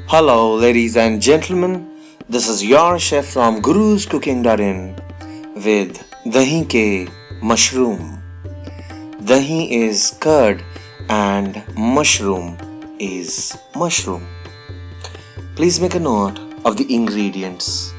Hello, ladies and gentlemen. This is your chef from Guru's Cooking.in with Dahi Ke Mushroom. Dahi is curd and mushroom is mushroom. Please make a note of the ingredients.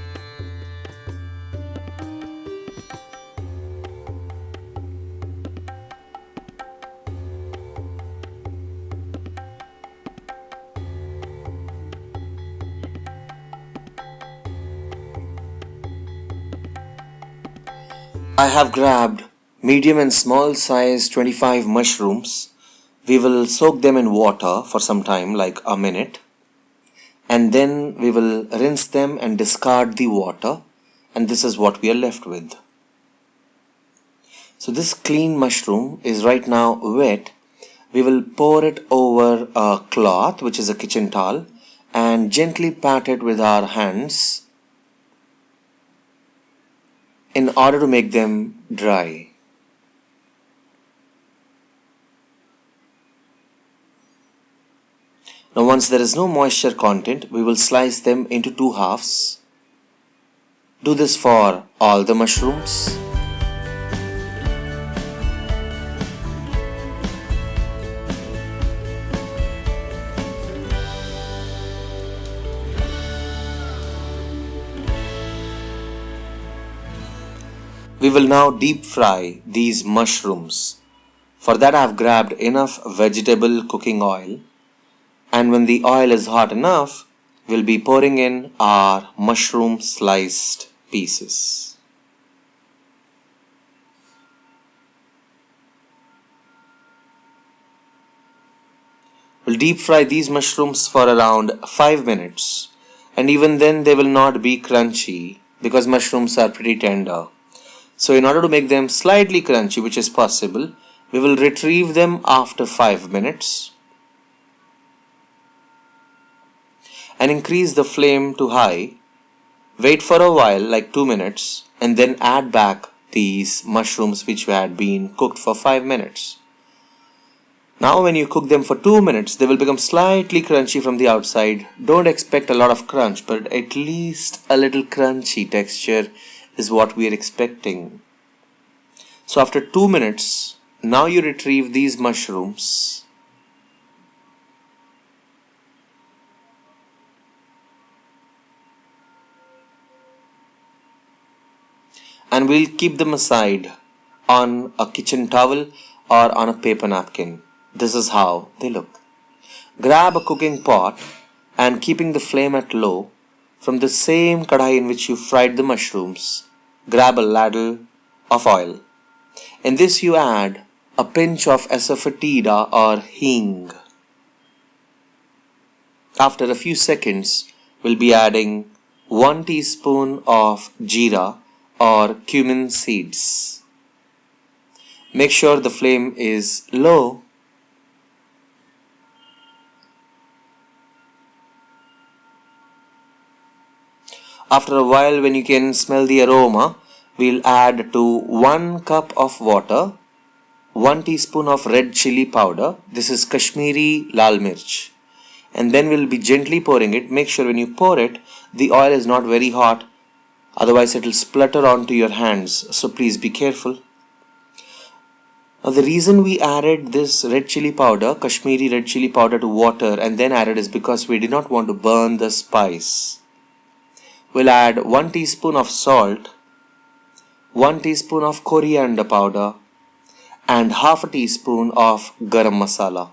I have grabbed medium and small size 25 mushrooms. We will soak them in water for some time, like a minute. And then we will rinse them and discard the water. And this is what we are left with. So this clean mushroom is right now wet. We will pour it over a cloth, which is a kitchen towel, and gently pat it with our hands in order to make them dry. Now once there is no moisture content, we will slice them into 2 halves. Do this for all the mushrooms. We will now deep fry these mushrooms. For that I have grabbed enough vegetable cooking oil, and when the oil is hot enough, we'll be pouring in our mushroom sliced pieces. We'll deep fry these mushrooms for around 5 minutes, and even then they will not be crunchy because mushrooms are pretty tender. So in order to make them slightly crunchy, which is possible, we will retrieve them after 5 minutes and increase the flame to high. Wait for a while, like 2 minutes, and then add back these mushrooms which had been cooked for 5 minutes. Now when you cook them for 2 minutes, they will become slightly crunchy from the outside. Don't expect a lot of crunch, but at least a little crunchy texture is what we are expecting. So after 2 minutes, now you retrieve these mushrooms and we'll keep them aside on a kitchen towel or on a paper napkin. This is how they look. Grab a cooking pot and keeping the flame at low, from the same kadai in which you fried the mushrooms, grab a ladle of oil. In this you add a pinch of Asafoetida or Hing. After a few seconds, we'll be adding 1 teaspoon of Jeera or Cumin seeds. Make sure the flame is low. After a while, when you can smell the aroma, we'll add to 1 cup of water 1 teaspoon of red chilli powder. This is Kashmiri lal mirch. And then we'll be gently pouring it. Make sure when you pour it, the oil is not very hot. Otherwise, it will splutter onto your hands. So please be careful. Now the reason we added this red chilli powder, Kashmiri red chilli powder, to water and then added is because we did not want to burn the spice. We'll add 1 teaspoon of salt, 1 teaspoon of coriander powder, and half a teaspoon of Garam Masala.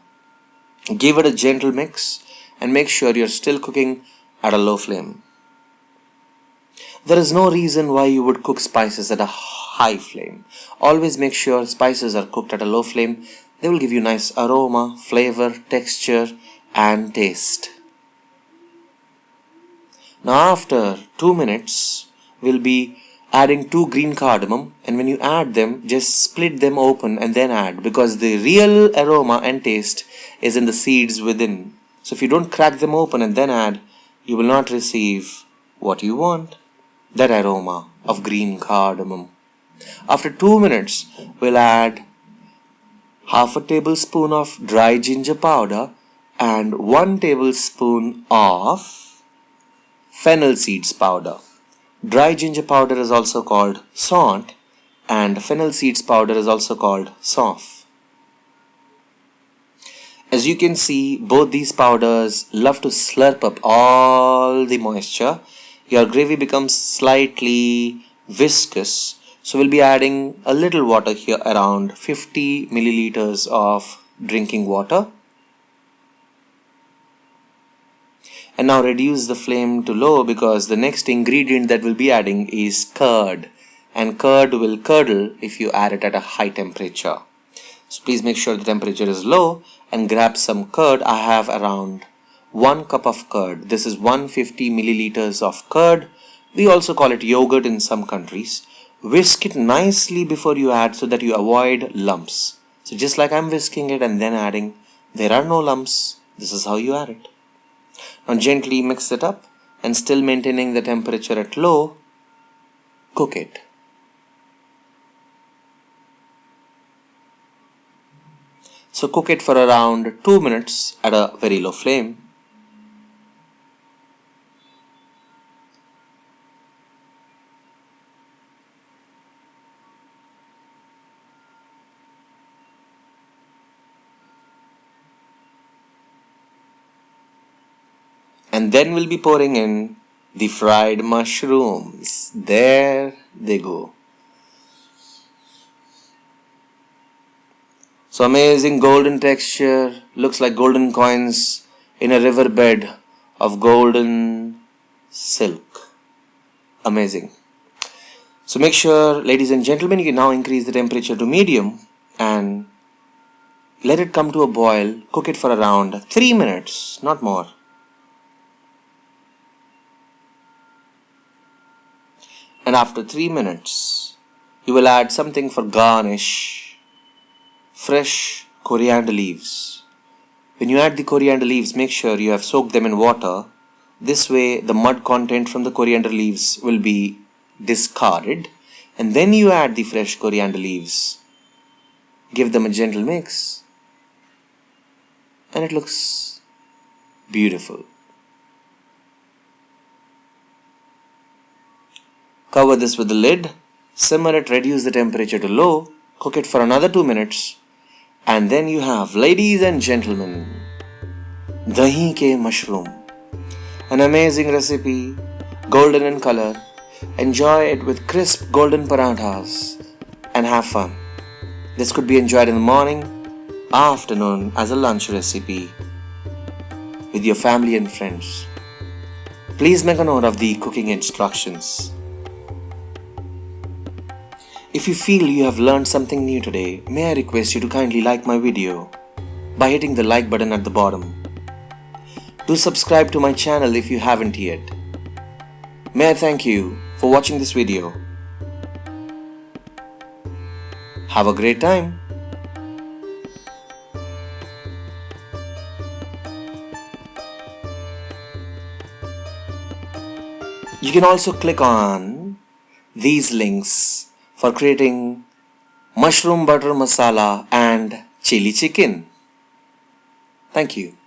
Give it a gentle mix and make sure you're still cooking at a low flame. There is no reason why you would cook spices at a high flame. Always make sure spices are cooked at a low flame. They will give you nice aroma, flavor, texture, and taste. Now after 2 minutes, we'll be adding 2 green cardamom, and when you add them, just split them open and then add, because the real aroma and taste is in the seeds within. So if you don't crack them open and then add, you will not receive what you want. that aroma of green cardamom. After 2 minutes, we'll add half a tablespoon of dry ginger powder and 1 tablespoon of fennel seeds powder. Dry ginger powder is also called Saunth and fennel seeds powder is also called Sauf. As you can see, both these powders love to slurp up all the moisture. Your gravy becomes slightly viscous. So we'll be adding a little water here, around 50 milliliters of drinking water. And now reduce the flame to low because the next ingredient that we'll be adding is curd. And curd will curdle if you add it at a high temperature. So please make sure the temperature is low and grab some curd. I have around 1 cup of curd. This is 150 milliliters of curd. We also call it yogurt in some countries. Whisk it nicely before you add so that you avoid lumps. So just like I'm whisking it and then adding, there are no lumps. This is how you add it. Now gently mix it up and still maintaining the temperature at low, cook it. So cook it for around 2 minutes at a very low flame. And then we'll be pouring in the fried mushrooms. There they go. So amazing golden texture, looks like golden coins in a riverbed of golden silk. Amazing. So make sure, ladies and gentlemen, you can now increase the temperature to medium and let it come to a boil. Cook it for around 3 minutes, not more. And after 3 minutes, you will add something for garnish. Fresh coriander leaves. When you add the coriander leaves, make sure you have soaked them in water. This way, the mud content from the coriander leaves will be discarded. And then you add the fresh coriander leaves. Give them a gentle mix. And it looks beautiful. Cover this with the lid. Simmer it, reduce the temperature to low. Cook it for another 2 minutes. And then you have, ladies and gentlemen, Dahi Ke Mushroom. An amazing recipe, golden in color. Enjoy it with crisp golden parathas and have fun. This could be enjoyed in the morning, afternoon as a lunch recipe with your family and friends. Please make a note of the cooking instructions. If you feel you have learned something new today, may I request you to kindly like my video by hitting the like button at the bottom. Do subscribe to my channel if you haven't yet. May I thank you for watching this video. Have a great time. You can also click on these links for creating mushroom butter masala and chili chicken. Thank you.